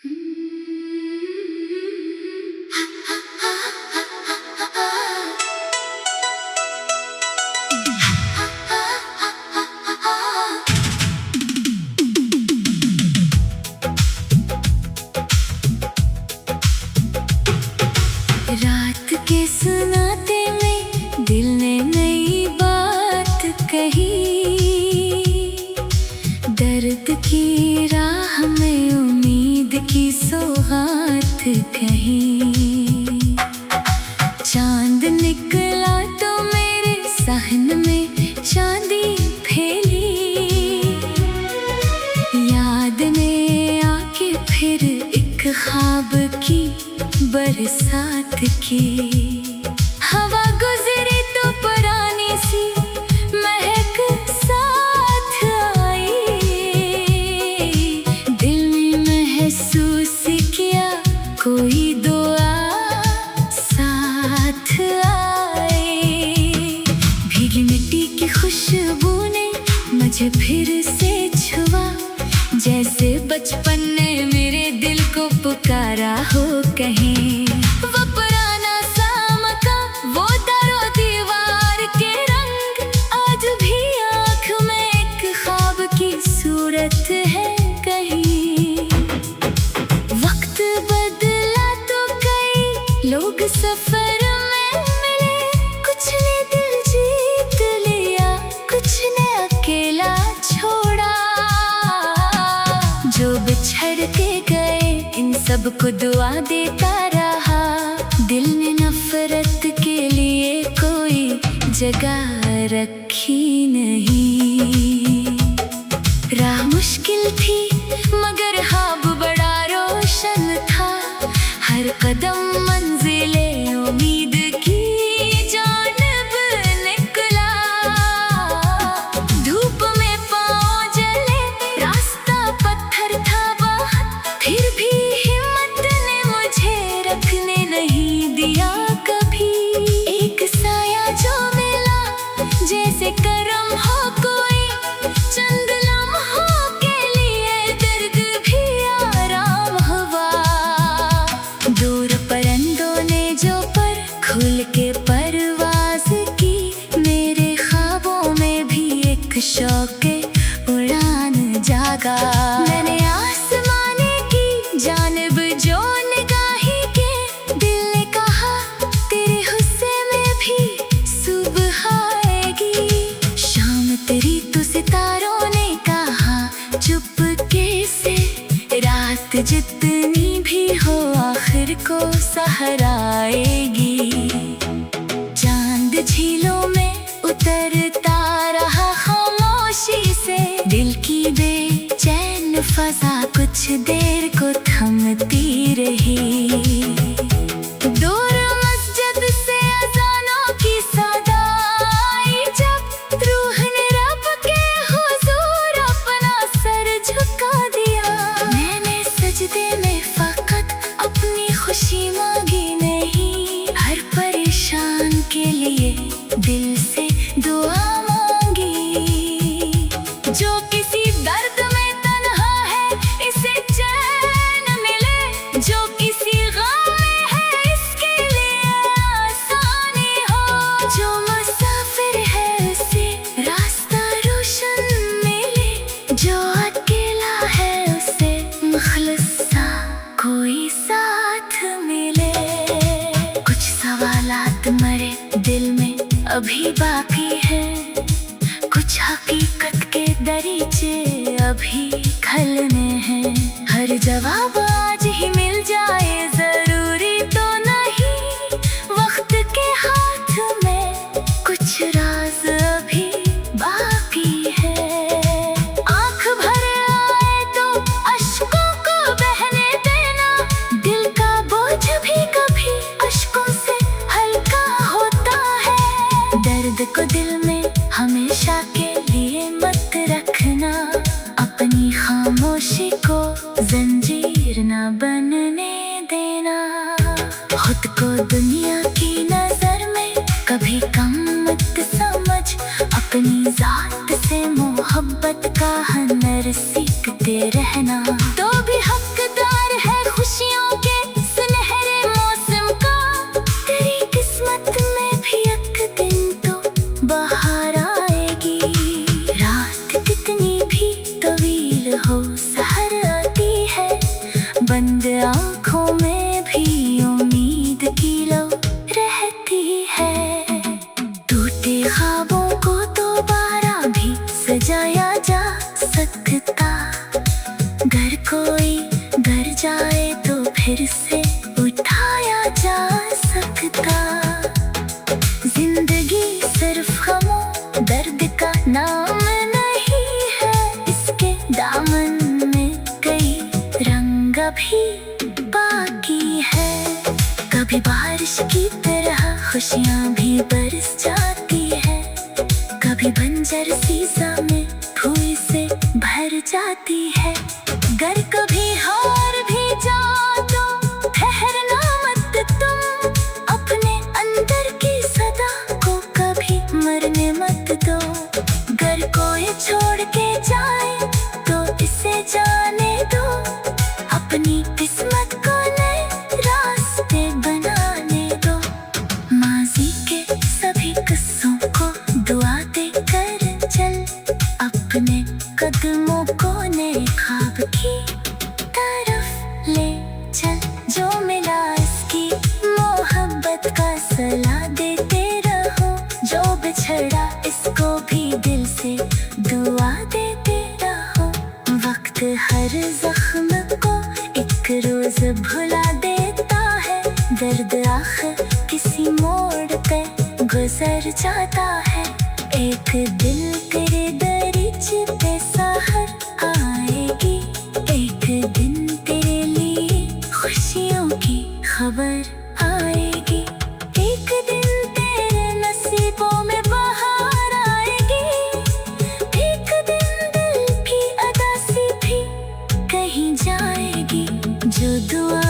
रात के सुनाते में दिल ने नई बात कही, दर्द की राह में उम्मीद की सौगात कही। चांद निकला तो मेरे सहन में चांदी फैली, याद ने आके फिर एक ख्वाब की बरसात की। हवा गुजरी तो पुरानी सी महक साथ आई, दिल में महसूस किया कोई दुआ साथ आई। भीगी मिट्टी की खुशबू ने मुझे फिर से छुआ, जैसे बचपन ने मेरे दिल को पुकारा हो कहीं। वो पुराना सा मकान, वो दरो दीवार के रंग, आज भी आँख में एक ख्वाब की सूरत है कहीं। वक्त बदला तो कई लोग सफर में मिले, कुछ ने दिल जीत लिया, कुछ ने अकेला छोड़ा। जो बिछड़ के गए इन सबको दुआ देता रहा, दिल ने नफरत के लिए कोई जगह रखी नहीं। राह मुश्किल थी मगर ख्वाब बड़ा रोशन था, हर कदम मंजिले उम्मीद की जानिब निकला। धूप में पाँव जले, रास्ता पत्थर था बहुत, फिर भी हिम्मत ने मुझे रखने नहीं दिया कभी। एक साया जो मिला जैसे करम हो कोई, चंद लम्हों के लिए दर्द भी आराम हुआ। दूर परिंदों ने जो पर खुल के परवाज की, मेरे ख्वाबों में भी एक शौक़ उड़ान जागा। मैंने आसमाने की जानिब जो निगाही के, दिल ने कहा तेरे हुस्से में भी सुबह आएगी। शाम तेरी तो सितारों ने कहा चुपके से, रात जितनी भी हो आखिर को सहारा आएगी। चांद झीलों में उतरता रहा खामोशी से, दिल की बेचैन फजा कुछ देर को थमती रही। दूर मस्जिद से अज़ानों की सदा आई, जब रूह ने रब के हुजूर अपना सर झुका दिया। मैंने सजदे में फकत अपनी खुशी मांगी नहीं, हर परेशान के लिए दिल से दुआ मांगी। जो किसी दर्द में तन्हा है इसे चैन मिले, जो किसी गम में है इसके लिए आसानी हो। जो मुसाफिर है उसे रास्ता रोशन मिले, जो अकेला है उसे मुखलिस सा कोई साथ मिले। कुछ सवालात मरे दिल में अभी बाकी है, कुछ हकीकत के दरीचे अभी खलने हैं। हर जवाब आज ही मिल जाए जरूरी तो नहीं, वक्त के हाथ में कुछ राज अभी बाकी है। आँख भर आए तो अश्कों को बहने देना, दिल का बोझ भी कभी अश्कों से हल्का होता है। दर्द को दिल में हमेशा के लिए मत रखना, अपनी खामोशी को जंजीर न बनने देना। खुद को दुनिया की नजर में कभी कम मत समझ, अपनी जात से मोहब्बत का हुनर सीखते रहना। तो भी हकदार है बंद आँखों में भी उम्मीद की लो रहती है। टूटे ख्वाबों को दोबारा भी सजाया जा सकता, घर कोई घर जाए तो फिर से उठाया जा सकता। जिंदगी सिर्फ गमों दर्द का नाम नहीं है, इसके दामन में कई रंग भी बाकी है। कभी बारिश की तरह खुशियाँ भी बरस जाती है, कभी बंजर सी ज़मीं फूल से भर जाती है। गर कभी हार भी जाओ तो ठहरना मत तुम, अपने अंदर की सदा को कभी मरने मत दो। गर कोई छोड़ के जाए तो इसे जाने दो, अपनी किस्मत को नए रास्ते बनाने दो। माजी के सभी किस्सों को दुआ देकर चल, अपने कदमों को नए ख्वाब की तरफ ले चल। जो मिला इसकी मोहब्बत का सलाह देते रहो, जो बिछड़ा इसको भी दिल से दुआ देते रहो। वक्त हर जख्म को एक रोज भुला देता है, दर्द आखिर किसी मोड़ पे गुजर जाता है। एक दिल तेरे दरिच पे सहर आएगी, एक दिन तेरे लिए खुशियों की खबर आएगी। एक दिन तेरे नसीबों में बहार आएगी, एक दिन दिल की अदासी भी कहीं जाएगी। जो दुआ